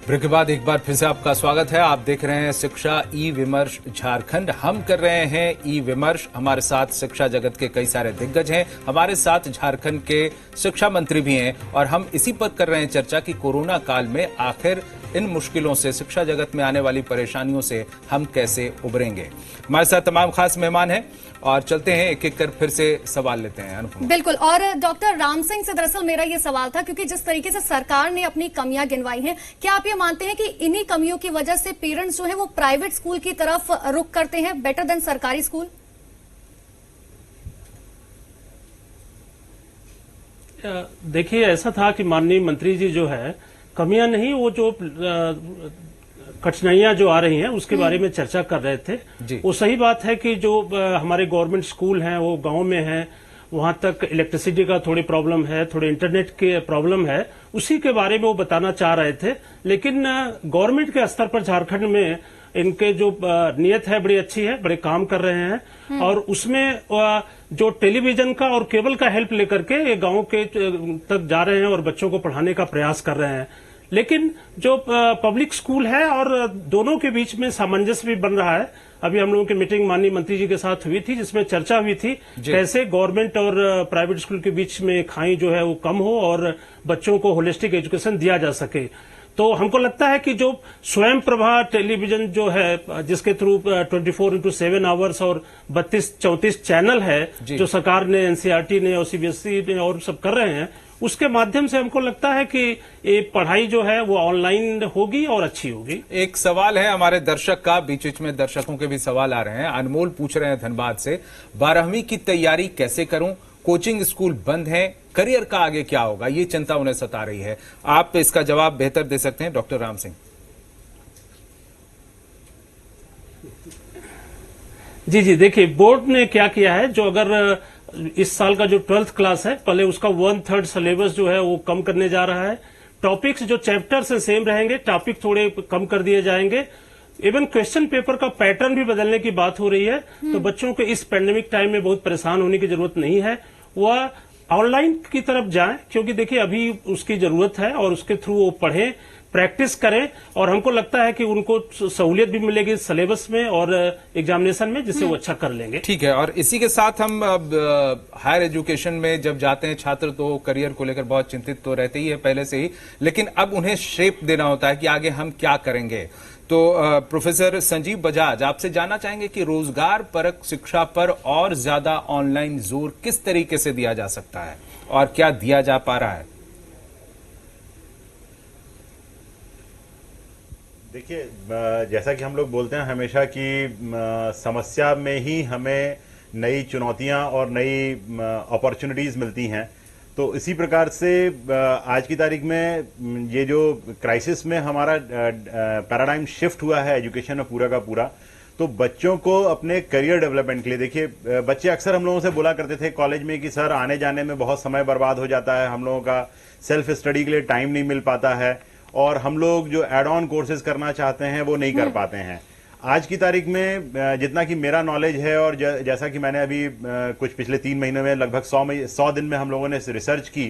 Break के बाद एक बार फिर से आपका स्वागत है। आप देख रहे हैं शिक्षा ई विमर्श झारखंड। हम कर रहे हैं ई विमर्श। हमारे साथ शिक्षा जगत के कई सारे दिग्गज हैं, हमारे साथ झारखंड के शिक्षा मंत्री भी हैं और हम इसी पर कर रहे हैं चर्चा कि कोरोना काल में आखिर इन मुश्किलों से, शिक्षा जगत में आने वाली परेशानियों से हम कैसे उबरेंगे। हमारे साथ तमाम खास मेहमान हैं और चलते हैं एक एक कर फिर से सवाल लेते हैं। अनुपम बिल्कुल। और डॉक्टर राम सिंह से दरअसल मेरा ये सवाल था, क्योंकि जिस तरीके से सरकार ने अपनी कमियां गिनवाई हैं, क्या आप ये मानते हैं कि इन्हीं कमियों की वजह से पेरेंट्स जो है वो प्राइवेट स्कूल की तरफ रुख करते हैं बेटर देन सरकारी स्कूल? देखिए, ऐसा था कि माननीय मंत्री जी जो है, कमियां नहीं, वो जो कठिनाइयां जो आ रही हैं उसके बारे में चर्चा कर रहे थे। वो सही बात है कि जो हमारे गवर्नमेंट स्कूल हैं वो गांव में हैं, वहां तक इलेक्ट्रिसिटी का थोड़ी प्रॉब्लम है, थोड़े इंटरनेट के प्रॉब्लम है, उसी के बारे में वो बताना चाह रहे थे। लेकिन गवर्नमेंट के स्तर पर झारखंड में इनके जो नियत है बड़ी अच्छी है, बड़े काम कर रहे हैं और उसमें जो टेलीविजन का और केबल का हेल्प लेकर के ये गांव के तक जा रहे हैं और बच्चों को पढ़ाने का प्रयास कर रहे हैं। लेकिन जो पब्लिक स्कूल है और दोनों के बीच में सामंजस्य भी बन रहा है। अभी हम लोगों की मीटिंग माननीय मंत्री जी के साथ हुई थी, जिसमें चर्चा हुई थी कैसे गवर्नमेंट और प्राइवेट स्कूल के बीच में खाई जो है वो कम हो और बच्चों को होलिस्टिक एजुकेशन दिया जा सके। तो हमको लगता है कि जो स्वयं प्रभा टेलीविजन जो है, जिसके थ्रू 24x7 आवर्स और 32-34 चैनल है जो सरकार ने, एनसीईआरटी ने और सीबीएसई ने और सब कर रहे हैं, उसके माध्यम से हमको लगता है कि ये पढ़ाई जो है वो ऑनलाइन होगी और अच्छी होगी। एक सवाल है हमारे दर्शक का, बीच बीच में दर्शकों के भी सवाल आ रहे हैं। अनमोल पूछ रहे हैं धनबाद से, 12वीं की तैयारी कैसे करूं, कोचिंग स्कूल बंद हैं, करियर का आगे क्या होगा, ये चिंता उन्हें सता रही है। आप इसका जवाब बेहतर दे सकते हैं डॉक्टर राम सिंह। जी, देखिए, बोर्ड ने क्या किया है, जो अगर इस साल का जो 12th क्लास है, पहले उसका 1/3 सिलेबस जो है वो कम करने जा रहा है। टॉपिक्स जो चैप्टर्स हैं सेम रहेंगे, टॉपिक थोड़े कम कर दिए जाएंगे। इवन क्वेश्चन पेपर का पैटर्न भी बदलने की बात हो रही है। तो बच्चों को इस पैंडेमिक टाइम में बहुत परेशान होने की जरूरत नहीं है, वह ऑनलाइन की तरफ जाएं, क्योंकि देखिए अभी उसकी जरूरत है और उसके थ्रू वो पढ़ें, प्रैक्टिस करें और हमको लगता है कि उनको सहूलियत भी मिलेगी सिलेबस में और एग्जामिनेशन में, जिससे वो अच्छा कर लेंगे। ठीक है। और इसी के साथ हम हायर एजुकेशन में जब जाते हैं छात्र, तो करियर को लेकर बहुत चिंतित तो रहते ही है पहले से ही, लेकिन अब उन्हें शेप देना होता है कि आगे हम क्या करेंगे। तो प्रोफेसर संजीव बजाज, आपसे जानना चाहेंगे कि रोजगार परक शिक्षा पर और ज्यादा ऑनलाइन जोर किस तरीके से दिया जा सकता है और क्या दिया जा पा रहा है? देखिए, जैसा कि हम लोग बोलते हैं हमेशा कि समस्या में ही हमें नई चुनौतियां और नई अपॉर्चुनिटीज मिलती हैं। तो इसी प्रकार से आज की तारीख में ये जो क्राइसिस में हमारा पैराडाइम शिफ्ट हुआ है एजुकेशन में पूरा का पूरा, तो बच्चों को अपने करियर डेवलपमेंट के लिए, देखिए बच्चे अक्सर हम लोगों से बोला करते थे कॉलेज में कि सर आने जाने में बहुत समय बर्बाद हो जाता है, हम लोगों का सेल्फ स्टडी के लिए टाइम नहीं मिल पाता है और हम लोग जो एड ऑन कोर्सेज करना चाहते हैं वो नहीं कर पाते हैं। आज की तारीख में जितना कि मेरा नॉलेज है और जैसा कि मैंने अभी कुछ पिछले 3 महीनों में लगभग 100 दिन में हम लोगों ने रिसर्च की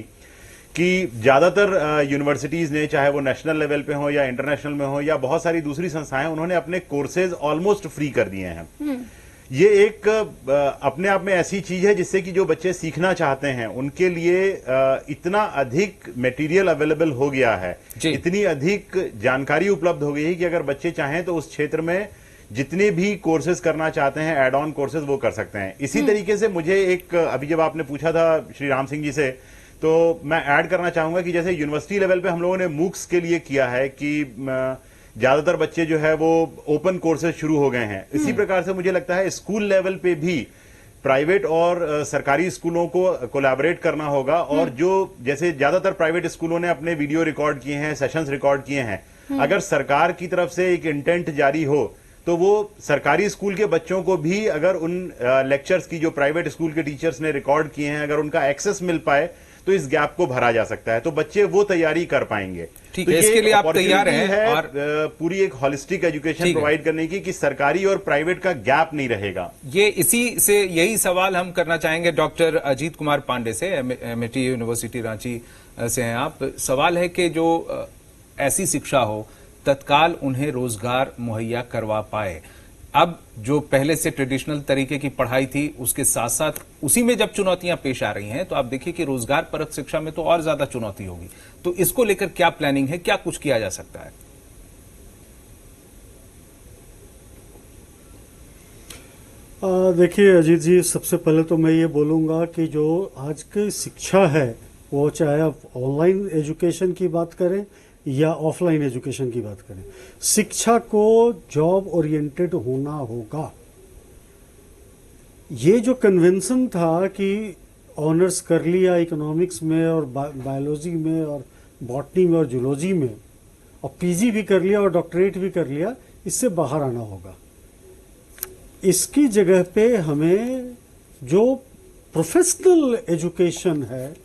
कि ज्यादातर यूनिवर्सिटीज ने, चाहे वो नेशनल लेवल पे हो या इंटरनेशनल में हो या बहुत सारी दूसरी संस्थाएं, उन्होंने अपने कोर्सेज ऑलमोस्ट फ्री कर दिए हैं। ये एक अपने आप में ऐसी चीज है जिससे कि जो बच्चे सीखना चाहते हैं उनके लिए इतना अधिक मटेरियल अवेलेबल हो गया है, इतनी अधिक जानकारी उपलब्ध हो गई है कि अगर बच्चे चाहें तो उस क्षेत्र में जितने भी कोर्सेज करना चाहते हैं, एड ऑन कोर्सेज, वो कर सकते हैं। इसी तरीके से मुझे एक, अभी जब आपने पूछा था श्री राम सिंह जी से, तो मैं ऐड करना चाहूंगा कि जैसे यूनिवर्सिटी लेवल पे हम लोगों ने मूक्स के लिए किया है कि ज्यादातर बच्चे जो है वो ओपन कोर्सेज शुरू हो गए हैं। इसी प्रकार से मुझे लगता है स्कूल लेवल पे भी प्राइवेट और सरकारी स्कूलों को कोलैबोरेट करना होगा और जो जैसे ज्यादातर प्राइवेट स्कूलों ने अपने वीडियो रिकॉर्ड किए हैं, सेशंस रिकॉर्ड किए हैं, अगर सरकार की तरफ से एक इंटेंट जारी हो तो वो सरकारी स्कूल के बच्चों को भी अगर उन लेक्चर्स की जो प्राइवेट स्कूल के टीचर्स ने रिकॉर्ड किए हैं, अगर उनका एक्सेस मिल पाए तो इस गैप को भरा जा सकता है, तो बच्चे वो तैयारी कर पाएंगे। ठीक है, इसके लिए आप तैयार हैं और पूरी एक होलिस्टिक एजुकेशन प्रोवाइड करने की कि सरकारी और प्राइवेट का गैप नहीं रहेगा। ये इसी से यही सवाल हम करना चाहेंगे डॉक्टर अजीत कुमार पांडे से, एमआईटी यूनिवर्सिटी रांची से हैं आप। सवाल है कि जो ऐसी शिक्षा हो तत्काल उन्हें रोजगार मुहैया करवा पाए। अब जो पहले से ट्रेडिशनल तरीके की पढ़ाई थी उसके साथ साथ उसी में जब चुनौतियां पेश आ रही हैं तो आप देखिए कि रोजगार परक शिक्षा में तो और ज्यादा चुनौती होगी। तो इसको लेकर क्या प्लानिंग है, क्या कुछ किया जा सकता है? देखिए अजीत जी, सबसे पहले तो मैं ये बोलूँगा कि जो आज की शिक्षा है वो चाहे आप ऑनलाइन एजुकेशन की बात करें या ऑफलाइन एजुकेशन की बात करें, शिक्षा को जॉब ओरिएंटेड होना होगा। ये जो कन्वेंशन था कि ऑनर्स कर लिया इकोनॉमिक्स में और बायोलॉजी में और बॉटनी में और जूलॉजी में और पीजी भी कर लिया और डॉक्टरेट भी कर लिया, इससे बाहर आना होगा। इसकी जगह पे हमें जो प्रोफेशनल एजुकेशन है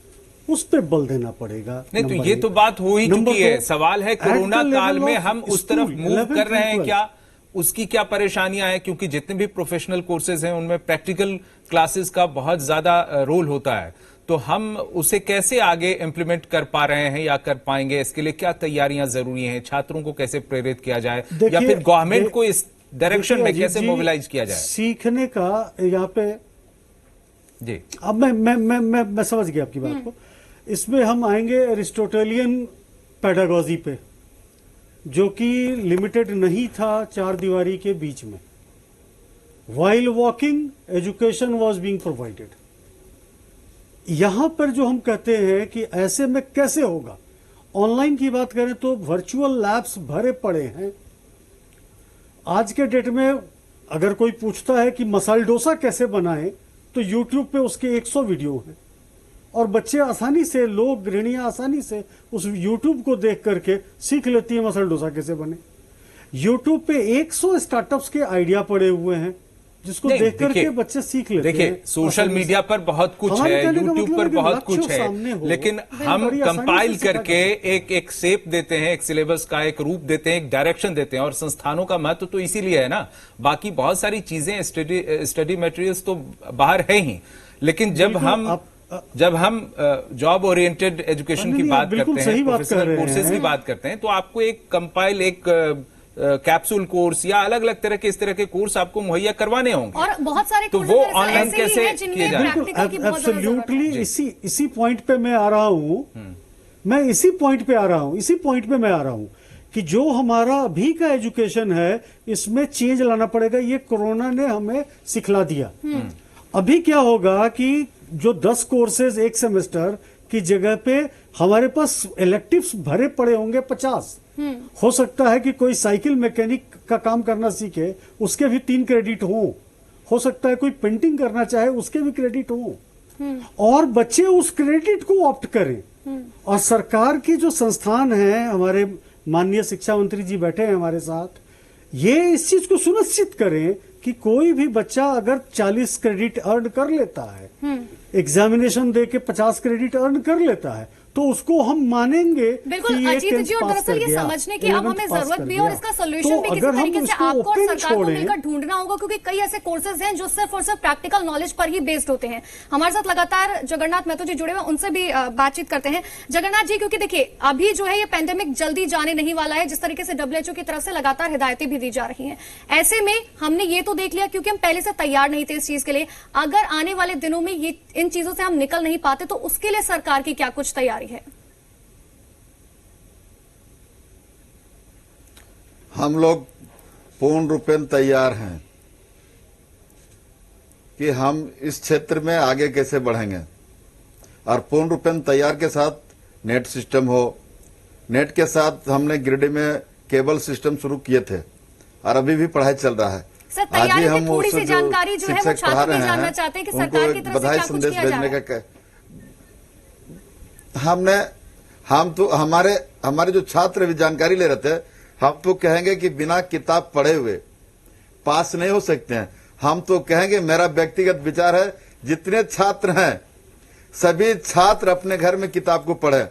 उस पे बल देना पड़ेगा। नहीं तो ये तो बात हो ही चुकी है। सवाल है कोरोना काल में हम उस तरफ मूव कर रहे हैं क्या, उसकी क्या परेशानियां हैं? क्योंकि जितने भी प्रोफेशनल कोर्सेज हैं उनमें प्रैक्टिकल क्लासेस का बहुत ज्यादा रोल होता है, तो हम उसे कैसे आगे इंप्लीमेंट कर पा रहे हैं या कर पाएंगे? इसके लिए क्या तैयारियां जरूरी हैं? छात्रों को कैसे प्रेरित किया जाए या फिर गवर्नमेंट को इस डायरेक्शन में कैसे मोबिलाइज किया जाए? सीखने का यहाँ पे जी, अब मैं समझ गया आपकी बात को। इसमें हम आएंगे एरिस्टोटेलियन पेडागोजी पे, जो कि लिमिटेड नहीं था चार दीवारी के बीच में। While walking education was being provided. यहां पर जो हम कहते हैं कि ऐसे में कैसे होगा, ऑनलाइन की बात करें तो वर्चुअल लैब्स भरे पड़े हैं। आज के डेट में अगर कोई पूछता है कि मसाला डोसा कैसे बनाएं, तो यूट्यूब पे उसके 100 वीडियो हैं और बच्चे आसानी से, लोग, गृहिणियां आसानी से उस यूट्यूब को देख करके सीख लेती है मसाला डोसा कैसे बने। यूट्यूब पे 100 स्टार्टअप्स के आइडिया पड़े हुए हैं जिसको देख करके बच्चे सीख लेते हैं। देखिए, सोशल मीडिया पर बहुत कुछ है, यूट्यूब पर बहुत कुछ है, लेकिन हम कंपाइल करके एक शेप देते हैं, एक सिलेबस का एक रूप देते हैं, एक डायरेक्शन देते हैं। और संस्थानों का महत्व तो इसीलिए है ना, बाकी बहुत सारी चीजें, स्टडी मटेरियल्स तो बाहर है ही, लेकिन जब हम जॉब ओरिएंटेड एजुकेशन की बात करते हैं, प्रोफेशनल कोर्सेज की बात करते हैं, तो आपको एक कंपाइल, एक कैप्सूल कोर्स या अलग अलग तरह के इस तरह के कोर्स आपको मुहैया करवाने होंगे। और बहुत सारे तो वो ऑनलाइन कैसे किए जाए? एब्सोल्युटली इसी पॉइंट पे मैं आ रहा हूं। मैं इसी पॉइंट पे आ रहा हूं कि जो हमारा अभी का एजुकेशन है इसमें चेंज लाना पड़ेगा। ये कोरोना ने हमें सिखला दिया। अभी क्या होगा कि जो 10 कोर्सेज एक सेमेस्टर की जगह पे हमारे पास इलेक्टिव्स भरे पड़े होंगे 50। हो सकता है कि कोई साइकिल मैकेनिक का काम करना सीखे, उसके भी 3 क्रेडिट हो सकता है कोई पेंटिंग करना चाहे, उसके भी क्रेडिट हो और बच्चे उस क्रेडिट को ऑप्ट करें। और सरकार की जो संस्थान है, हमारे माननीय शिक्षा मंत्री जी बैठे हैं हमारे साथ, ये इस चीज को सुनिश्चित करें कि कोई भी बच्चा अगर 40 क्रेडिट अर्न कर लेता है, एग्जामिनेशन दे के 50 क्रेडिट अर्न कर लेता है, तो उसको हम मानेंगे। बिल्कुल अजीत जी, और दरअसल ये समझने की अब हमें जरूरत भी है और इसका सोल्यूशन भी किसी तरीके से आपको और सरकार को मिलकर ढूंढना होगा, क्योंकि कई ऐसे कोर्सेज हैं जो सिर्फ और सिर्फ प्रैक्टिकल नॉलेज पर ही बेस्ड होते हैं। हमारे साथ लगातार जगन्नाथ महतो जी जुड़े हुए, उनसे भी बातचीत करते हैं। जगन्नाथ जी, क्योंकि देखिए अभी जो है ये पैंडेमिक जल्दी जाने नहीं वाला है, जिस तरीके से WHO की तरफ से लगातार हिदायतें भी दी जा रही हैं, ऐसे में हमने ये तो देख लिया, क्योंकि हम पहले से तैयार नहीं थे इस चीज के लिए, अगर आने वाले दिनों में ये इन चीजों से हम निकल नहीं पाते तो उसके लिए सरकार की क्या कुछ तैयारी है? हम लोग पूर्ण रूपेण तैयार हैं कि हम इस क्षेत्र में आगे कैसे बढ़ेंगे, और पूर्ण रूपेण तैयार के साथ नेट सिस्टम हो। नेट के साथ हमने गिरिडीह में केबल सिस्टम शुरू किए थे और अभी भी पढ़ाई चल रहा है। सर, तैयारी की थोड़ी सी जानकारी जो है वो छात्र भी जानना चाहते हैं कि सरकार की तरफ से क्या कुछ किया जा रहा है। हम तो हमारे जो छात्र भी जानकारी ले रहे थे, हम तो कहेंगे कि बिना किताब पढ़े हुए पास नहीं हो सकते हैं। हम तो कहेंगे, मेरा व्यक्तिगत विचार है, जितने छात्र हैं सभी छात्र अपने घर में किताब को पढ़ें,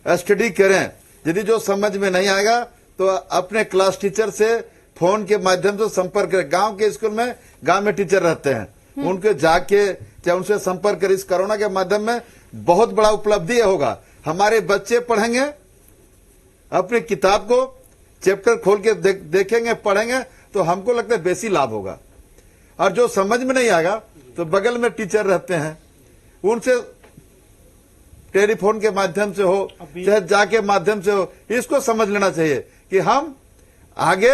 स्टडी करें। यदि जो समझ में नहीं आएगा तो अपने क्लास टीचर से फोन के माध्यम से संपर्क करें। गांव के स्कूल में गांव में टीचर रहते हैं, उनके जाके चाहे उनसे संपर्क करें। इस कोरोना के माध्यम में बहुत बड़ा उपलब्धि होगा। हमारे बच्चे पढ़ेंगे अपने किताब को चैप्टर खोल के देखेंगे, पढ़ेंगे, तो हमको लगता है बेसी लाभ होगा। और जो समझ में नहीं आएगा तो बगल में टीचर रहते हैं, उनसे टेलीफोन के माध्यम से हो चाहे जाके माध्यम से हो, इसको समझ लेना चाहिए कि हम आगे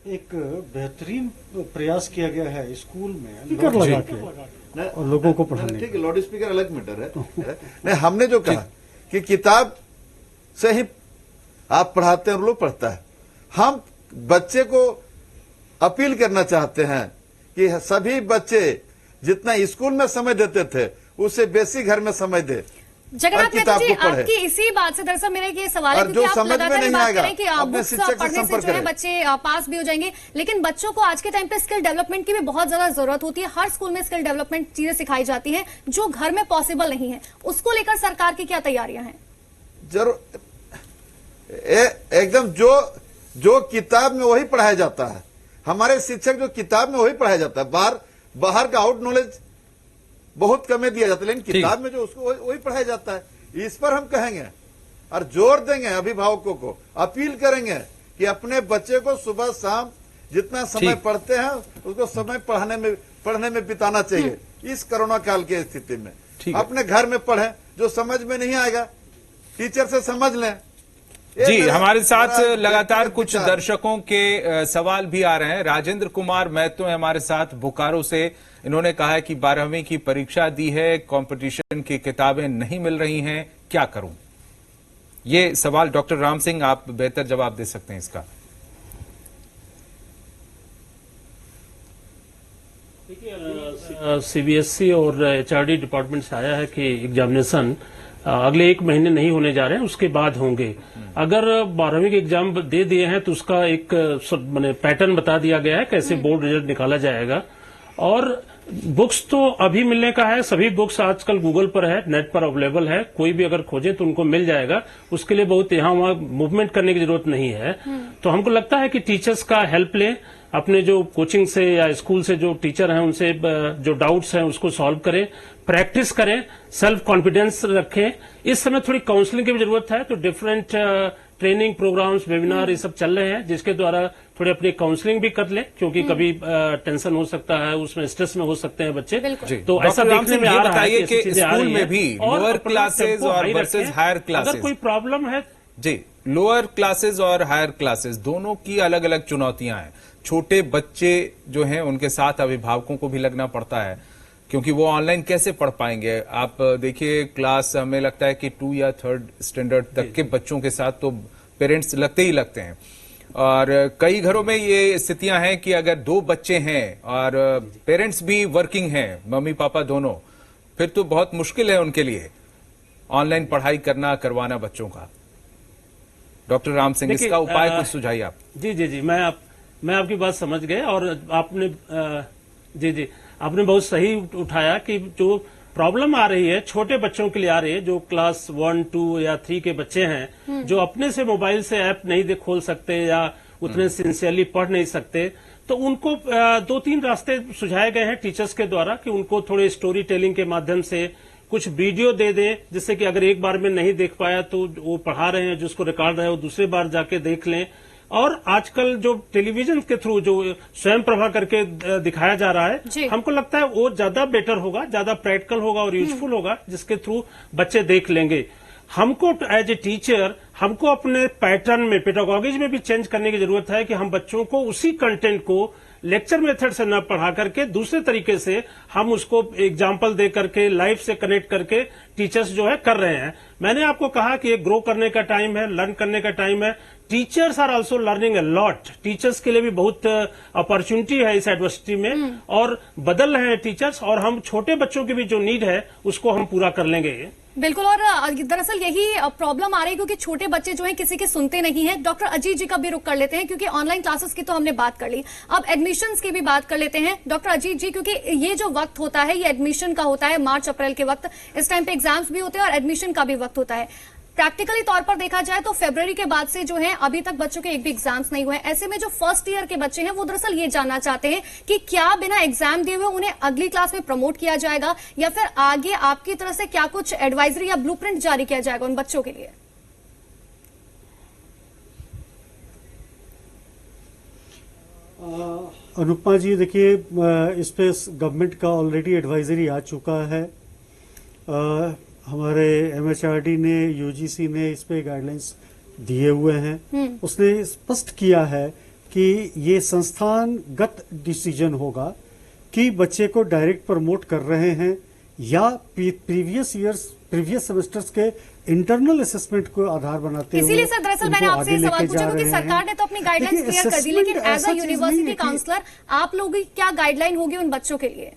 एक बेहतरीन प्रयास किया गया है स्कूल में स्पीकर लगा के और लोगों को पढ़ाने। ठीक है, लाउड स्पीकर अलग मैटर है। नहीं, हमने जो कहा कि किताब से ही आप पढ़ाते हैं और लोग पढ़ता है, हम बच्चे को अपील करना चाहते हैं कि सभी बच्चे जितना स्कूल में समय देते थे उससे बेसी घर में समय दे। जगन्नाथ नेता जी, आपकी इसी बात से दरअसल मेरा ये सवाल है, क्योंकि आप लगातार ये बात करें कि बुक्स पढ़ने से जो है बच्चे पास भी हो जाएंगे, लेकिन बच्चों को आज के टाइम पे स्किल डेवलपमेंट की भी बहुत ज्यादा जरूरत होती है। हर स्कूल में स्किल डेवलपमेंट चीजें सिखाई जाती हैं जो घर में पॉसिबल नहीं है। उसको लेकर सरकार की क्या तैयारियां हैं? जरूर, एकदम जो किताब में वही पढ़ाया जाता है। हमारे शिक्षक जो किताब में वही पढ़ाया जाता है, बाहर का आउट नॉलेज बहुत कम दिया जाता है, लेकिन किताब में जो उसको वही पढ़ाया जाता है। इस पर हम कहेंगे और जोर देंगे, अभिभावकों को अपील करेंगे कि अपने बच्चे को सुबह शाम जितना समय पढ़ते हैं उसको समय पढ़ने में बिताना चाहिए। इस कोरोना काल की स्थिति में अपने घर में पढ़ें, जो समझ में नहीं आएगा टीचर से समझ लें। जी, हमारे साथ लगातार कुछ दर्शकों के सवाल भी आ रहे हैं। राजेंद्र कुमार महतो है हमारे साथ बोकारो से। इन्होंने कहा है कि 12वीं की परीक्षा दी है, कंपटीशन की किताबें नहीं मिल रही हैं, क्या करूं? ये सवाल डॉक्टर राम सिंह, आप बेहतर जवाब दे सकते हैं इसका। देखिए, सीबीएसई और एचआरडी डिपार्टमेंट से आया है कि एग्जामिनेशन अगले 1 महीने नहीं होने जा रहे हैं, उसके बाद होंगे। अगर 12वीं के एग्जाम दे दिए हैं तो उसका एक पैटर्न बता दिया गया है कैसे बोर्ड रिजल्ट निकाला जाएगा। और बुक्स तो अभी मिलने का है, सभी बुक्स आजकल गूगल पर है, नेट पर अवेलेबल है, कोई भी अगर खोजे तो उनको मिल जाएगा। उसके लिए बहुत यहाँ वहाँ मूवमेंट करने की जरूरत नहीं है। तो हमको लगता है कि टीचर्स का हेल्प लें, अपने जो कोचिंग से या स्कूल से जो टीचर हैं उनसे जो डाउट्स हैं उसको सॉल्व करें, प्रैक्टिस करें, सेल्फ कॉन्फिडेंस रखें। इस समय थोड़ी काउंसलिंग की भी जरूरत है, तो डिफरेंट ट्रेनिंग प्रोग्राम्स, वेबिनार ये सब चल रहे हैं, जिसके द्वारा थोड़ी अपनी काउंसलिंग भी कर ले, क्योंकि कभी टेंशन हो सकता है, उसमें स्ट्रेस में हो सकते हैं बच्चे। तो ऐसा देखने में आ रहा है कि स्कूल में भी लोअर क्लासेज और वर्सेस हायर क्लासेज, अगर कोई प्रॉब्लम है जी, लोअर क्लासेज और हायर क्लासेज दोनों की अलग अलग चुनौतियां हैं। छोटे बच्चे जो हैं उनके साथ अभिभावकों को भी लगना पड़ता है, क्योंकि वो ऑनलाइन कैसे पढ़ पाएंगे। आप देखिए, क्लास हमें लगता है कि 2 या 3rd स्टैंडर्ड तक के बच्चों के साथ तो पेरेंट्स लगते ही लगते हैं। और कई घरों में ये स्थितियां हैं कि अगर 2 बच्चे हैं और पेरेंट्स भी वर्किंग हैं, मम्मी पापा दोनों, फिर तो बहुत मुश्किल है उनके लिए ऑनलाइन पढ़ाई करवाना बच्चों का। डॉक्टर राम सिंह, इसका उपाय कुछ सुझाइए आप। जी, मैं आपकी बात समझ गए। और आपने आपने बहुत सही उठाया कि जो प्रॉब्लम आ रही है छोटे बच्चों के लिए आ रही है, जो क्लास 1, 2 या 3 के बच्चे हैं, जो अपने से मोबाइल से ऐप नहीं खोल सकते या उतने सिंसियरली पढ़ नहीं सकते, तो उनको 2-3 रास्ते सुझाए गए हैं टीचर्स के द्वारा कि उनको थोड़े स्टोरी टेलिंग के माध्यम से कुछ वीडियो दे दें, जिससे कि अगर एक बार में नहीं देख पाया तो वो पढ़ा रहे हैं, जिसको रिकॉर्ड रहे वो दूसरी बार जाके देख लें। और आजकल जो टेलीविजन के थ्रू जो स्वयं प्रभा करके दिखाया जा रहा है, हमको लगता है वो ज्यादा बेटर होगा, ज्यादा प्रैक्टिकल होगा और यूजफुल होगा, जिसके थ्रू बच्चे देख लेंगे। हमको एज ए टीचर हमको अपने पैटर्न में, पेडागॉजीज में भी चेंज करने की जरूरत है कि हम बच्चों को उसी कंटेंट को लेक्चर मेथड से न पढ़ा करके दूसरे तरीके से हम उसको एग्जाम्पल दे करके लाइफ से कनेक्ट करके टीचर्स जो है कर रहे हैं। मैंने आपको कहा कि ये ग्रो करने का टाइम है, लर्न करने का टाइम है। Teachers are also learning a lot. Teachers के लिए भी बहुत अपॉर्चुनिटी है इस एडवर्सिटी में, और बदल रहे हैं टीचर्स, और हम छोटे बच्चों की भी जो नीड है उसको हम पूरा कर लेंगे। बिल्कुल, और दरअसल यही प्रॉब्लम आ रही है क्योंकि छोटे बच्चे जो हैं किसी के सुनते नहीं हैं। डॉक्टर अजीत जी का भी रुख कर लेते हैं, क्योंकि ऑनलाइन क्लासेस की तो हमने बात कर ली, अब एडमिशंस की भी बात कर लेते हैं। डॉक्टर अजीत जी, क्योंकि ये जो वक्त होता है ये एडमिशन का होता है, मार्च अप्रैल के वक्त, इस टाइम पे एग्जाम्स भी होते हैं और एडमिशन का भी वक्त होता है। प्रैक्टिकली तौर पर देखा जाए तो फरवरी के बाद से जो है अभी तक बच्चों के एक भी एग्जाम्स नहीं हुए। ऐसे में जो फर्स्ट ईयर के बच्चे हैं वो दरअसल ये जानना चाहते हैं कि क्या बिना एग्जाम दिए हुए उन्हें अगली क्लास में प्रमोट किया जाएगा, या फिर आगे आपकी तरफ से क्या कुछ एडवाइजरी या ब्लूप्रिंट जारी किया जाएगा उन बच्चों के लिए? अनुपमा जी देखिए, इस पे गवर्नमेंट का ऑलरेडी एडवाइजरी आ चुका है। हमारे MHRD ने, UGC ने इस पे गाइडलाइंस दिए हुए हैं। उसने स्पष्ट किया है कि ये संस्थानगत डिसीजन होगा कि बच्चे को डायरेक्ट प्रमोट कर रहे हैं या प्रीवियस सेमेस्टर्स के इंटरनल असेसमेंट को आधार बनाते हुए। इसीलिए सर दरअसल मैंने आपसे ये सवाल पूछा क्योंकि सरकार ने तो अपनी गाइडलाइंस क्लियर कर दी, लेकिन एज अ यूनिवर्सिटी काउंसलर आप लोगों की क्या गाइडलाइन होगी उन बच्चों के लिए?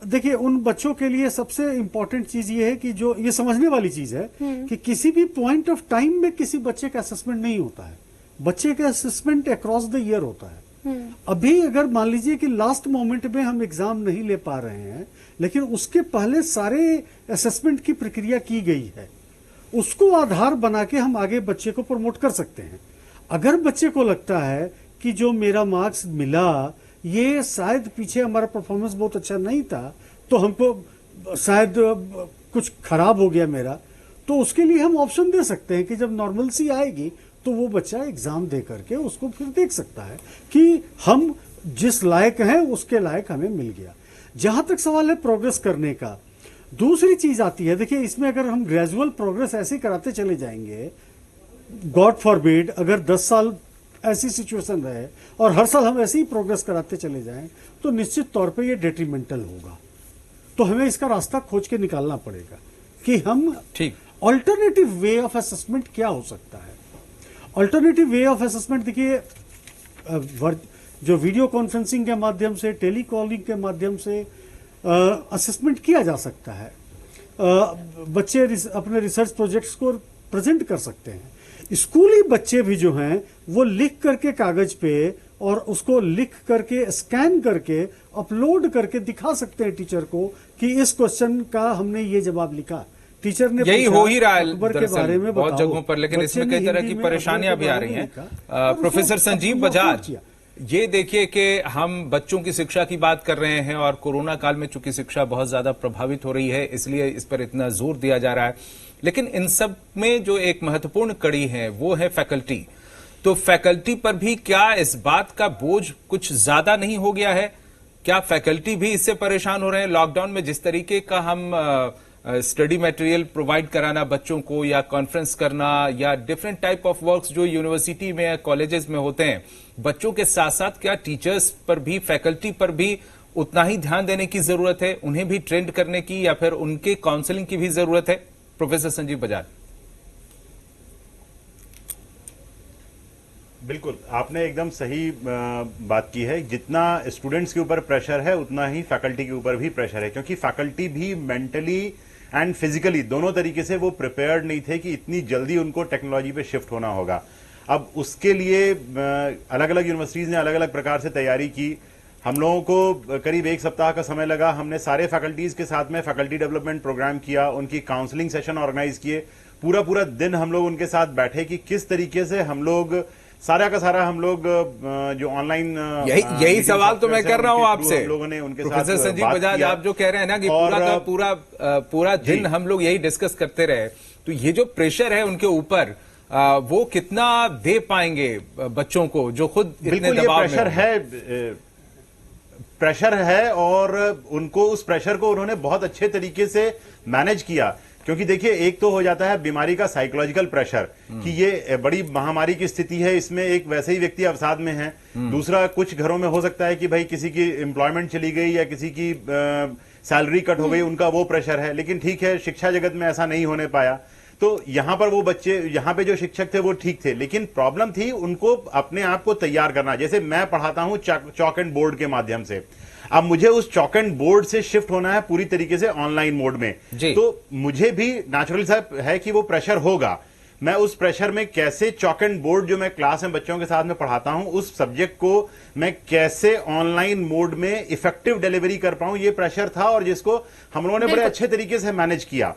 देखिए, उन बच्चों के लिए सबसे इंपॉर्टेंट चीज ये है कि जो ये समझने वाली चीज है कि किसी भी पॉइंट ऑफ टाइम में किसी बच्चे का असेसमेंट नहीं होता है। बच्चे का असेसमेंट अक्रॉस द ईयर होता है। अभी अगर मान लीजिए कि लास्ट मोमेंट में हम एग्जाम नहीं ले पा रहे हैं, लेकिन उसके पहले सारे असेसमेंट की प्रक्रिया की गई है, उसको आधार बना के हम आगे बच्चे को प्रमोट कर सकते हैं। अगर बच्चे को लगता है कि जो मेरा मार्क्स मिला ये शायद पीछे हमारा परफॉर्मेंस बहुत अच्छा नहीं था, तो हमको शायद कुछ खराब हो गया मेरा, तो उसके लिए हम ऑप्शन दे सकते हैं कि जब नॉर्मलसी आएगी तो वो बच्चा एग्जाम दे करके उसको फिर देख सकता है कि हम जिस लायक हैं उसके लायक हमें मिल गया। जहां तक सवाल है प्रोग्रेस करने का, दूसरी चीज आती है। देखिए, इसमें अगर हम ग्रेजुअल प्रोग्रेस ऐसे कराते चले जाएंगे, गॉड फॉरबिड अगर 10 साल ऐसी सिचुएशन रहे और हर साल हम ऐसे ही प्रोग्रेस कराते चले जाएं, तो निश्चित तौर पे ये डेट्रीमेंटल होगा। तो हमें इसका रास्ता खोज के निकालना पड़ेगा कि हम ठीक ऑल्टरनेटिव वे ऑफ असेसमेंट क्या हो सकता है। ऑल्टरनेटिव वे ऑफ असेसमेंट देखिए, जो वीडियो कॉन्फ्रेंसिंग के माध्यम से, टेली कॉलिंग के माध्यम से असेसमेंट किया जा सकता है। बच्चे अपने रिसर्च प्रोजेक्ट्स को प्रेजेंट कर सकते हैं। स्कूली बच्चे भी जो हैं वो लिख करके कागज पे और उसको लिख करके स्कैन करके अपलोड करके दिखा सकते हैं टीचर को कि इस क्वेश्चन का हमने ये जवाब लिखा। टीचर ने यही हो ही रहा है अकबर के दरअसल बारे में बहुत बताओ। जगहों पर, लेकिन बच्चे इसमें ने कई तरह हिंदी की में परेशानियां अकबर भी के आ बारे रही में हैं। लिखा और प्रोफेसर उसको संजीव अपलोड बजाज, किया। ये देखिए कि हम बच्चों की शिक्षा की बात कर रहे हैं और कोरोना काल में चूंकि शिक्षा बहुत ज्यादा प्रभावित हो रही है, इसलिए इस पर इतना जोर दिया जा रहा है। लेकिन इन सब में जो एक महत्वपूर्ण कड़ी है वो है फैकल्टी। तो फैकल्टी पर भी क्या इस बात का बोझ कुछ ज्यादा नहीं हो गया है? क्या फैकल्टी भी इससे परेशान हो रहे हैं? लॉकडाउन में जिस तरीके का हम स्टडी मटेरियल प्रोवाइड कराना बच्चों को, या कॉन्फ्रेंस करना, या डिफरेंट टाइप ऑफ वर्क्स जो यूनिवर्सिटी में या कॉलेजेस में होते हैं, बच्चों के साथ साथ क्या टीचर्स पर भी, फैकल्टी पर भी उतना ही ध्यान देने की जरूरत है? उन्हें भी ट्रेंड करने की या फिर उनके काउंसलिंग की भी जरूरत है? प्रोफेसर संजीव बजाज। बिल्कुल, आपने एकदम सही बात की है। जितना स्टूडेंट्स के ऊपर प्रेशर है उतना ही फैकल्टी के ऊपर भी प्रेशर है, क्योंकि फैकल्टी भी मेंटली एंड फिजिकली दोनों तरीके से वो प्रिपेयर्ड नहीं थे कि इतनी जल्दी उनको टेक्नोलॉजी पे शिफ्ट होना होगा। अब उसके लिए अलग अलग यूनिवर्सिटीज ने अलग अलग प्रकार से तैयारी की। हम लोगों को करीब 1 सप्ताह का समय लगा। हमने सारे फैकल्टीज के साथ में फैकल्टी डेवलपमेंट प्रोग्राम किया, उनकी काउंसलिंग सेशन ऑर्गेनाइज किए। पूरा दिन हम लोग उनके साथ बैठे कि किस तरीके से हम लोग सारा का सारा हम लोग जो ऑनलाइन यही सवाल तो मैं कर रहा हूं आपसे। हम लोगों ने उनके साथ प्रोफेसर संजीव बजाज, आप जो कह रहे हैं ना कि पूरा का पूरा दिन हम लोग यही डिस्कस करते रहे, तो ये जो प्रेशर है उनके ऊपर, वो कितना दे पाएंगे बच्चों को जो खुद इतने दबाव में प्रेशर है और उनको उस प्रेशर को उन्होंने बहुत अच्छे तरीके से मैनेज किया। क्योंकि देखिए, एक तो हो जाता है बीमारी का साइकोलॉजिकल प्रेशर कि ये बड़ी महामारी की स्थिति है, इसमें एक वैसे ही व्यक्ति अवसाद में है। दूसरा, कुछ घरों में हो सकता है कि भाई किसी की एम्प्लॉयमेंट चली गई या किसी की सैलरी कट हो गई, उनका वो प्रेशर है। लेकिन ठीक है, शिक्षा जगत में ऐसा नहीं होने पाया, तो यहां पर वो बच्चे, यहां पे जो शिक्षक थे वो ठीक थे, लेकिन प्रॉब्लम थी उनको अपने आप को तैयार करना। जैसे मैं पढ़ाता हूं चॉक एंड बोर्ड के माध्यम से, अब मुझे उस चॉक एंड बोर्ड से शिफ्ट होना है पूरी तरीके से ऑनलाइन मोड में, तो मुझे भी नेचुरल सा है कि वो प्रेशर होगा। मैं उस प्रेशर में कैसे चॉक एंड बोर्ड जो मैं क्लास में बच्चों के साथ में पढ़ाता हूं, उस सब्जेक्ट को मैं कैसे ऑनलाइन मोड में इफेक्टिव डिलीवरी कर पाऊं, ये प्रेशर था, और जिसको हम लोगों ने बड़े अच्छे तरीके से मैनेज किया।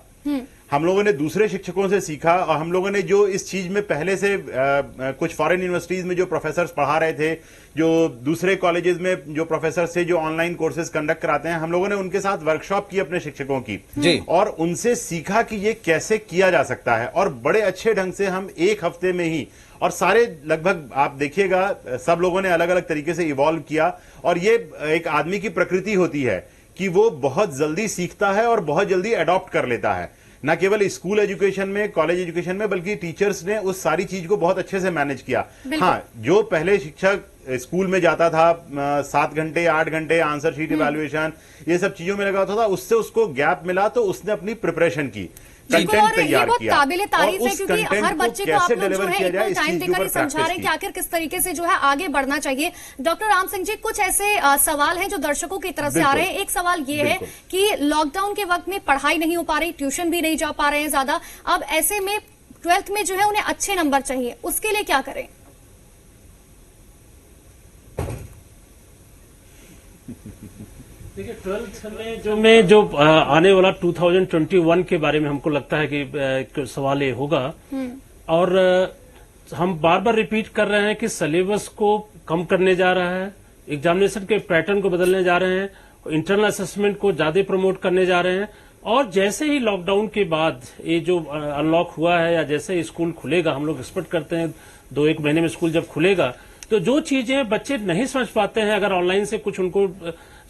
हम लोगों ने दूसरे शिक्षकों से सीखा, और हम लोगों ने जो इस चीज में पहले से कुछ फॉरेन यूनिवर्सिटीज में जो प्रोफेसर्स पढ़ा रहे थे, जो दूसरे कॉलेजेस में जो प्रोफेसर थे जो ऑनलाइन कोर्सेज कंडक्ट कराते हैं, हम लोगों ने उनके साथ वर्कशॉप की अपने शिक्षकों की, और उनसे सीखा कि ये कैसे किया जा सकता है। और बड़े अच्छे ढंग से हम 1 हफ्ते में ही और सारे लगभग आप देखिएगा सब लोगों ने अलग अलग तरीके से इवॉल्व किया। और ये एक आदमी की प्रकृति होती है कि वो बहुत जल्दी सीखता है और बहुत जल्दी अडॉप्ट कर लेता है, ना केवल स्कूल एजुकेशन में, कॉलेज एजुकेशन में, बल्कि टीचर्स ने उस सारी चीज को बहुत अच्छे से मैनेज किया। हाँ, जो पहले शिक्षक स्कूल में जाता था 7 घंटे 8 घंटे आंसर शीट इवैल्यूएशन ये सब चीजों में लगा होता था, उससे उसको गैप मिला तो उसने अपनी प्रिपरेशन की, कंटेंट तैयार किया। काबिले तारीफ है क्योंकि हर बच्चे को आप लोग जो है इतना टाइम देकर ही समझा रहे हैं कि आखिर किस तरीके से जो है आगे बढ़ना चाहिए। डॉक्टर राम सिंह जी, कुछ ऐसे सवाल हैं जो दर्शकों की तरफ से आ रहे हैं। एक सवाल ये है कि लॉकडाउन के वक्त में पढ़ाई नहीं हो पा रही, ट्यूशन भी नहीं जा पा रहे हैं ज्यादा, अब ऐसे में 12th में जो है उन्हें अच्छे नंबर चाहिए, उसके लिए क्या करें? देखिए 12th में जो आने वाला 2021 के बारे में हमको लगता है कि सवाल ये होगा। और हम बार बार रिपीट कर रहे हैं कि सिलेबस को कम करने जा रहा है, एग्जामिनेशन के पैटर्न को बदलने जा रहे हैं, इंटरनल असेसमेंट को ज्यादा प्रमोट करने जा रहे हैं। और जैसे ही लॉकडाउन के बाद ये जो अनलॉक हुआ है या जैसे ही स्कूल खुलेगा, हम लोग एक्सपेक्ट करते हैं 2-1 महीने में स्कूल जब खुलेगा, तो जो चीजें बच्चे नहीं समझ पाते हैं, अगर ऑनलाइन से कुछ उनको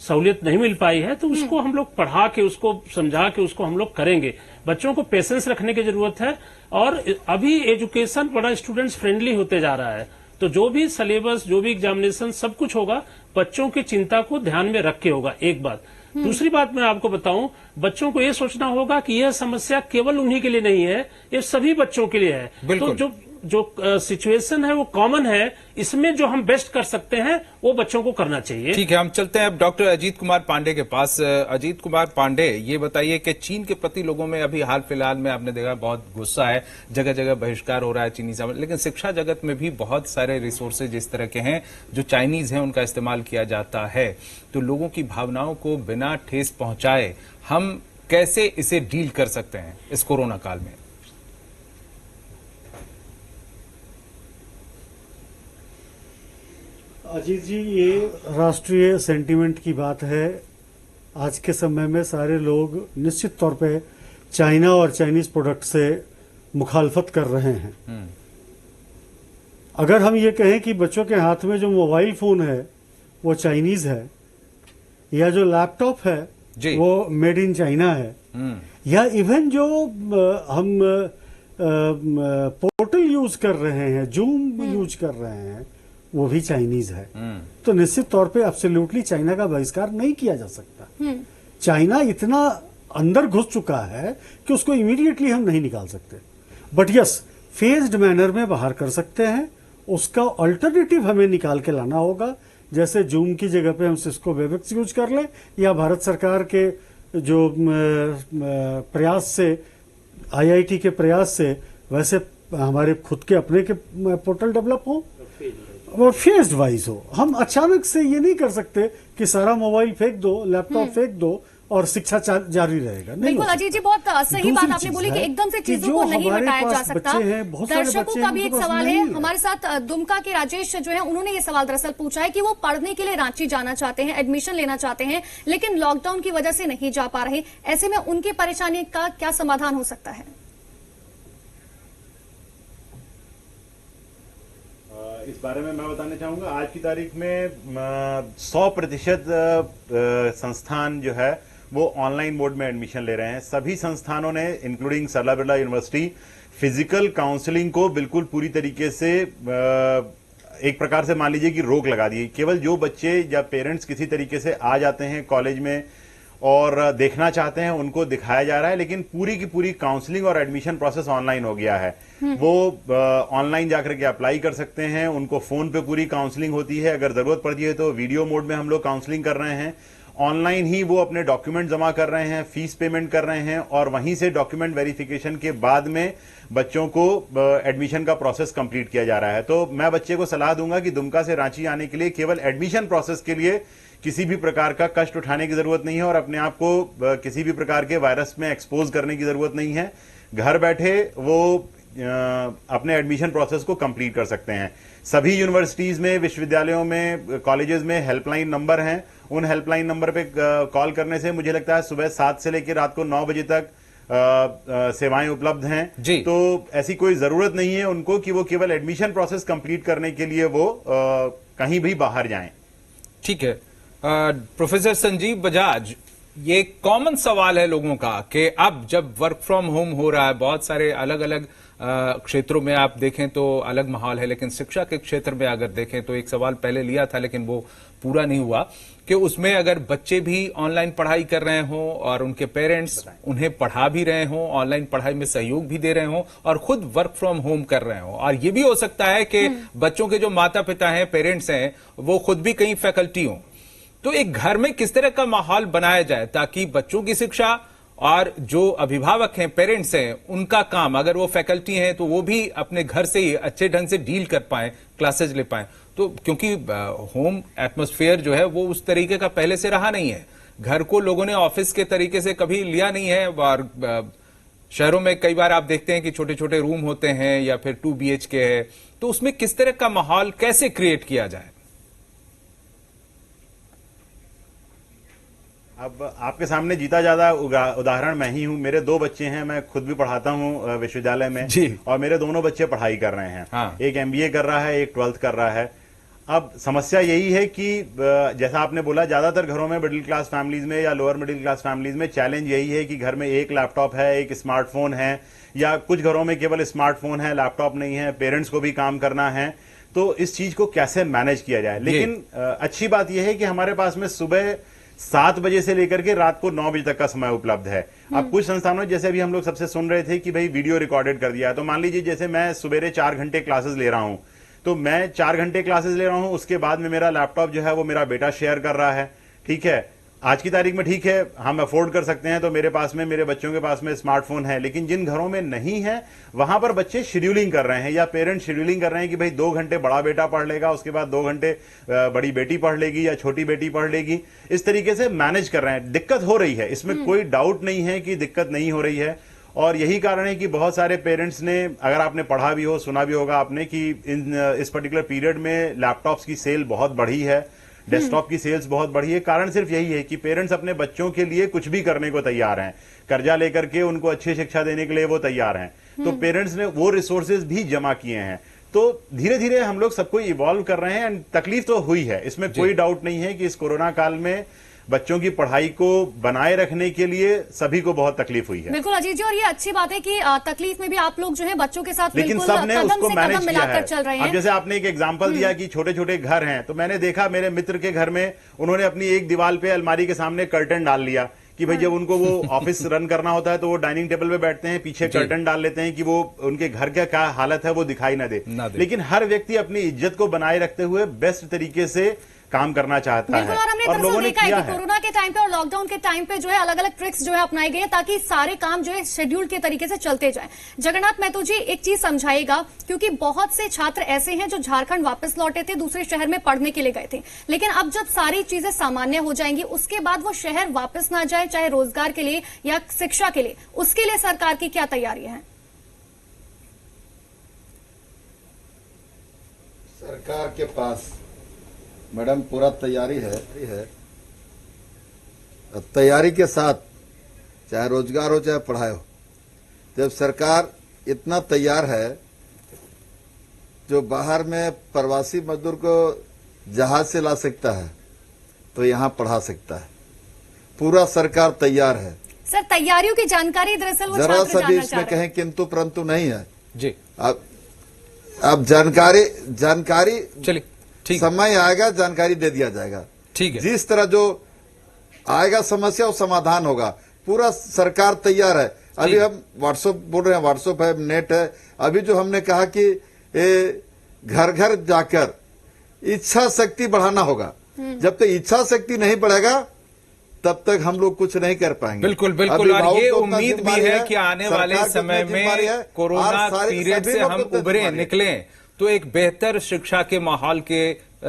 सहूलियत नहीं मिल पाई है, तो उसको हम लोग पढ़ा के, उसको समझा के उसको हम लोग करेंगे। बच्चों को पेशेंस रखने की जरूरत है। और अभी एजुकेशन बड़ा स्टूडेंट्स फ्रेंडली होते जा रहा है, तो जो भी सिलेबस, जो भी एग्जामिनेशन, सब कुछ होगा बच्चों की चिंता को ध्यान में रख के होगा। एक बात। दूसरी बात मैं आपको बताऊं, बच्चों को ये सोचना होगा कि यह समस्या केवल उन्हीं के लिए नहीं है, ये सभी बच्चों के लिए है। तो जो सिचुएशन है वो कॉमन है, इसमें जो हम बेस्ट कर सकते हैं वो बच्चों को करना चाहिए। ठीक है, हम चलते हैं अब डॉक्टर अजीत कुमार पांडे के पास। अजीत कुमार पांडे, ये बताइए कि चीन के प्रति लोगों में अभी हाल फिलहाल में आपने देखा बहुत गुस्सा है, जगह जगह बहिष्कार हो रहा है चीनी सामान, लेकिन शिक्षा जगत में भी बहुत सारे रिसोर्सेज इस तरह के हैं जो चाइनीज हैं, उनका इस्तेमाल किया जाता है। तो लोगों की भावनाओं को बिना ठेस पहुंचाए हम कैसे इसे डील कर सकते हैं इस कोरोना काल में? अजीत जी, ये राष्ट्रीय सेंटीमेंट की बात है। आज के समय में सारे लोग निश्चित तौर पे चाइना और चाइनीज प्रोडक्ट से मुखालफत कर रहे हैं। अगर हम ये कहें कि बच्चों के हाथ में जो मोबाइल फोन है वो चाइनीज है, या जो लैपटॉप है वो मेड इन चाइना है, या इवन जो हम पोर्टल यूज कर रहे हैं, जूम यूज कर रहे हैं, वो भी चाइनीज है, तो निश्चित तौर पे एब्सोल्युटली चाइना का बहिष्कार नहीं किया जा सकता। चाइना इतना अंदर घुस चुका है कि उसको इमीडिएटली हम नहीं निकाल सकते, बट यस, फेज्ड मैनर में बाहर कर सकते हैं। उसका अल्टरनेटिव हमें निकाल के लाना होगा। जैसे जूम की जगह पे हम सिस्को वेबएक्स यूज कर लें, या भारत सरकार के जो प्रयास से, आईआईटी के प्रयास से, वैसे हमारे खुद के अपने के पोर्टल डेवलप हो और फेज्ड वाइज हो। हम अचानक से ये नहीं कर सकते कि सारा मोबाइल फेंक दो, लैपटॉप फेंक दो और शिक्षा जारी रहेगा। बिल्कुल अजीत जी, बहुत सही बात आपने बोली कि एकदम से चीजों को नहीं हटाया जा सकता। दर्शकों का भी एक सवाल है। हमारे साथ दुमका के राजेश जो है, उन्होंने ये सवाल दरअसल पूछा है कि वो पढ़ने के लिए रांची जाना चाहते हैं, एडमिशन लेना चाहते हैं, लेकिन लॉकडाउन की वजह से नहीं जा पा रहे। ऐसे में उनकी परेशानी का क्या समाधान हो सकता है? इस बारे में मैं बताना चाहूंगा, आज की तारीख में 100% संस्थान जो है वो ऑनलाइन मोड में एडमिशन ले रहे हैं। सभी संस्थानों ने, इंक्लूडिंग सरला बिरला यूनिवर्सिटी, फिजिकल काउंसलिंग को बिल्कुल पूरी तरीके से एक प्रकार से मान लीजिए कि रोक लगा दी। केवल जो बच्चे या पेरेंट्स किसी तरीके से आ जाते हैं कॉलेज में और देखना चाहते हैं उनको दिखाया जा रहा है, लेकिन पूरी की पूरी काउंसलिंग और एडमिशन प्रोसेस ऑनलाइन हो गया है। वो ऑनलाइन जाकर के अप्लाई कर सकते हैं, उनको फोन पे पूरी काउंसलिंग होती है, अगर जरूरत पड़ती है तो वीडियो मोड में हम लोग काउंसलिंग कर रहे हैं। ऑनलाइन ही वो अपने डॉक्यूमेंट जमा कर रहे हैं, फीस पेमेंट कर रहे हैं, और वहीं से डॉक्यूमेंट वेरिफिकेशन के बाद में बच्चों को एडमिशन का प्रोसेस कंप्लीट किया जा रहा है। तो मैं बच्चे को सलाह दूंगा कि दुमका से रांची आने के लिए केवल एडमिशन प्रोसेस के लिए किसी भी प्रकार का कष्ट उठाने की जरूरत नहीं है, और अपने आप को किसी भी प्रकार के वायरस में एक्सपोज करने की जरूरत नहीं है। घर बैठे वो अपने एडमिशन प्रोसेस को कंप्लीट कर सकते हैं। सभी यूनिवर्सिटीज में, विश्वविद्यालयों में, कॉलेजेस में हेल्पलाइन नंबर हैं। उन हेल्पलाइन नंबर पे कॉल करने से मुझे लगता है सुबह 7 से लेकर रात को 9 बजे तक सेवाएं उपलब्ध हैं जी। तो ऐसी कोई जरूरत नहीं है उनको कि वो केवल एडमिशन प्रोसेस कंप्लीट करने के लिए वो कहीं भी बाहर जाएं। ठीक है। प्रोफेसर संजीव बजाज, ये कॉमन सवाल है लोगों का कि अब जब वर्क फ्रॉम होम हो रहा है, बहुत सारे अलग अलग क्षेत्रों में आप देखें तो अलग माहौल है, लेकिन शिक्षा के क्षेत्र में अगर देखें तो एक सवाल पहले लिया था लेकिन वो पूरा नहीं हुआ कि उसमें अगर बच्चे भी ऑनलाइन पढ़ाई कर रहे हों और उनके पेरेंट्स उन्हें पढ़ा भी रहे हों, ऑनलाइन पढ़ाई में सहयोग भी दे रहे हों और खुद वर्क फ्रॉम होम कर रहे हों, और ये भी हो सकता है कि बच्चों के जो माता पिता हैं, पेरेंट्स हैं, वो खुद भी कहीं फैकल्टी हों, तो एक घर में किस तरह का माहौल बनाया जाए ताकि बच्चों की शिक्षा और जो अभिभावक हैं, पेरेंट्स हैं, उनका काम, अगर वो फैकल्टी हैं तो वो भी अपने घर से ही अच्छे ढंग से डील कर पाएं, क्लासेज ले पाएं। तो क्योंकि होम एटमॉस्फेयर जो है वो उस तरीके का पहले से रहा नहीं है, घर को लोगों ने ऑफिस के तरीके से कभी लिया नहीं है, और शहरों में कई बार आप देखते हैं कि छोटे छोटे रूम होते हैं या फिर 2 BHK है, तो उसमें किस तरह का माहौल कैसे क्रिएट किया जाए? अब आपके सामने जीता ज्यादा उदाहरण मैं ही हूं। मेरे 2 बच्चे हैं, मैं खुद भी पढ़ाता हूं विश्वविद्यालय में जी। और मेरे दोनों बच्चे पढ़ाई कर रहे हैं। हाँ। एक MBA कर रहा है, एक 12th कर रहा है। अब समस्या यही है कि जैसा आपने बोला, ज्यादातर घरों में मिडिल क्लास फैमिलीज में या लोअर मिडिल क्लास फैमिलीज में चैलेंज यही है कि घर में एक लैपटॉप है, एक स्मार्टफोन है, या कुछ घरों में केवल स्मार्टफोन है, लैपटॉप नहीं है, पेरेंट्स को भी काम करना है। तो इस चीज को कैसे मैनेज किया जाए? लेकिन अच्छी बात यह है कि हमारे पास में सुबह 7 बजे से लेकर के रात को 9 बजे तक का समय उपलब्ध है। अब कुछ संस्थानों जैसे अभी हम लोग सबसे सुन रहे थे कि भाई वीडियो रिकॉर्डेड कर दिया है, तो मान लीजिए जैसे मैं सुबेरे 4 घंटे क्लासेस ले रहा हूं, तो मैं 4 घंटे क्लासेस ले रहा हूं, उसके बाद में मेरा लैपटॉप जो है वो मेरा बेटा शेयर कर रहा है। ठीक है, आज की तारीख में ठीक है, हम अफोर्ड कर सकते हैं, तो मेरे पास में, मेरे बच्चों के पास में स्मार्टफोन है। लेकिन जिन घरों में नहीं है, वहां पर बच्चे शेड्यूलिंग कर रहे हैं या पेरेंट्स शेड्यूलिंग कर रहे हैं कि भाई 2 घंटे बड़ा बेटा पढ़ लेगा, उसके बाद 2 घंटे बड़ी बेटी पढ़ लेगी या छोटी बेटी पढ़ लेगी। इस तरीके से मैनेज कर रहे हैं। दिक्कत हो रही है, इसमें कोई डाउट नहीं है कि दिक्कत नहीं हो रही है, और यही कारण है कि बहुत सारे पेरेंट्स ने, अगर आपने पढ़ा भी हो, सुना भी होगा आपने कि इस पर्टिकुलर पीरियड में लैपटॉप्स की सेल बहुत बढ़ी है, डेस्कटॉप की सेल्स बहुत बढ़ी है। कारण सिर्फ यही है कि पेरेंट्स अपने बच्चों के लिए कुछ भी करने को तैयार हैं, कर्जा लेकर के उनको अच्छी शिक्षा देने के लिए वो तैयार हैं। तो पेरेंट्स ने वो रिसोर्सेज भी जमा किए हैं। तो धीरे धीरे हम लोग सबको इवॉल्व कर रहे हैं, एंड तकलीफ तो हुई है, इसमें कोई डाउट नहीं है कि इस कोरोना काल में बच्चों की पढ़ाई को बनाए रखने के लिए सभी को बहुत तकलीफ हुई है। बिल्कुल अजीत जी, और ये अच्छी बात है कि तकलीफ में भी आप लोग जो है बच्चों के साथ लेकिन सबने उसको मैनेज किया है। चल रहे हैं। अब जैसे आपने एक एग्जांपल दिया कि छोटे छोटे घर हैं, तो मैंने देखा मेरे मित्र के घर में उन्होंने अपनी एक दीवार पे अलमारी के सामने कर्टन डाल लिया कि भाई जब उनको वो ऑफिस रन करना होता है तो वो डाइनिंग टेबल पे बैठते हैं, पीछे कर्टन डाल लेते हैं कि वो उनके घर का क्या हालत है वो दिखाई ना दे। लेकिन हर व्यक्ति अपनी इज्जत को बनाए रखते हुए बेस्ट तरीके से काम करना चाहता है, और लोगों ने किया है। कोरोना के टाइम पे और लॉकडाउन के टाइम पे जो है अलग अलग ट्रिक्स जो है अपनाई गई है ताकि सारे काम जो है शेड्यूल के तरीके से चलते जाएं। जगन्नाथ महतो जी, एक चीज समझाइएगा, क्योंकि बहुत से छात्र ऐसे हैं जो झारखंड वापस लौटे थे, दूसरे शहर में पढ़ने के लिए गए थे, लेकिन अब जब सारी चीजें सामान्य हो जाएंगी उसके बाद वो शहर वापस ना जाए, चाहे रोजगार के लिए या शिक्षा के लिए, उसके लिए सरकार की क्या तैयारियां हैं? सरकार के पास मैडम पूरा तैयारी है। तैयारी के साथ चाहे रोजगार हो चाहे पढ़ाई हो, जब सरकार इतना तैयार है, जो बाहर में प्रवासी मजदूर को जहाज से ला सकता है तो यहाँ पढ़ा सकता है। पूरा सरकार तैयार है। सर, तैयारियों की जानकारी दरअसल जरा सा भी इसमें कहें किंतु परंतु नहीं है जी। अब जानकारी चलिए, समय आएगा, जानकारी दे दिया जाएगा। ठीक है, जिस तरह जो आएगा समस्या वो समाधान होगा। पूरा सरकार तैयार है। अभी हम व्हाट्सएप बोल रहे हैं, व्हाट्सएप है, नेट है। अभी जो हमने कहा कि घर घर जाकर इच्छा शक्ति बढ़ाना होगा। जब तक इच्छा शक्ति नहीं बढ़ेगा तब तक हम लोग कुछ नहीं कर पाएंगे। बिल्कुल बिल्कुल, और ये उम्मीद भी है कि आने वाले समय में कोरोना पीरियड से हम उभरे निकलें तो एक बेहतर शिक्षा के माहौल के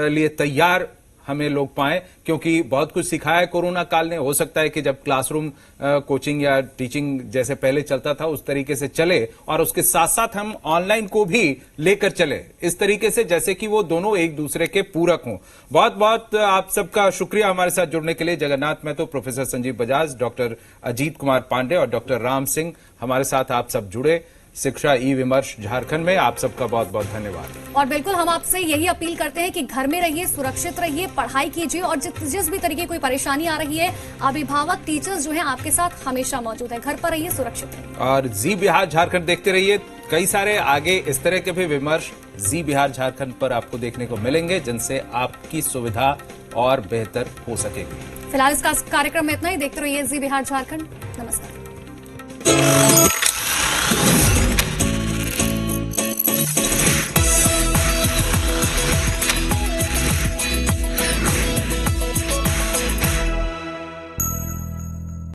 लिए तैयार हमें लोग पाएं, क्योंकि बहुत कुछ सिखाया है कोरोना काल ने। हो सकता है कि जब क्लासरूम कोचिंग या टीचिंग जैसे पहले चलता था उस तरीके से चले, और उसके साथ साथ हम ऑनलाइन को भी लेकर चले इस तरीके से, जैसे कि वो दोनों एक दूसरे के पूरक हों। बहुत बहुत आप सबका शुक्रिया हमारे साथ जुड़ने के लिए। जगन्नाथ महतो, प्रोफेसर संजीव बजाज, डॉक्टर अजीत कुमार पांडे और डॉक्टर राम सिंह हमारे साथ आप सब जुड़े शिक्षा ई विमर्श झारखंड में। आप सबका बहुत बहुत धन्यवाद। और बिल्कुल हम आपसे यही अपील करते हैं कि घर में रहिए, सुरक्षित रहिए, पढ़ाई कीजिए, और जिस भी तरीके कोई परेशानी आ रही है, अभिभावक टीचर्स जो हैं आपके साथ हमेशा मौजूद है। घर पर रहिए, सुरक्षित रहिए और जी बिहार झारखंड देखते रहिए। कई सारे आगे इस तरह के भी विमर्श जी बिहार झारखंड पर आपको देखने को मिलेंगे, जिनसे आपकी सुविधा और बेहतर हो सकेगी। फिलहाल इस कार्यक्रम में इतना ही। देखते रहिए जी बिहार झारखंड। नमस्कार।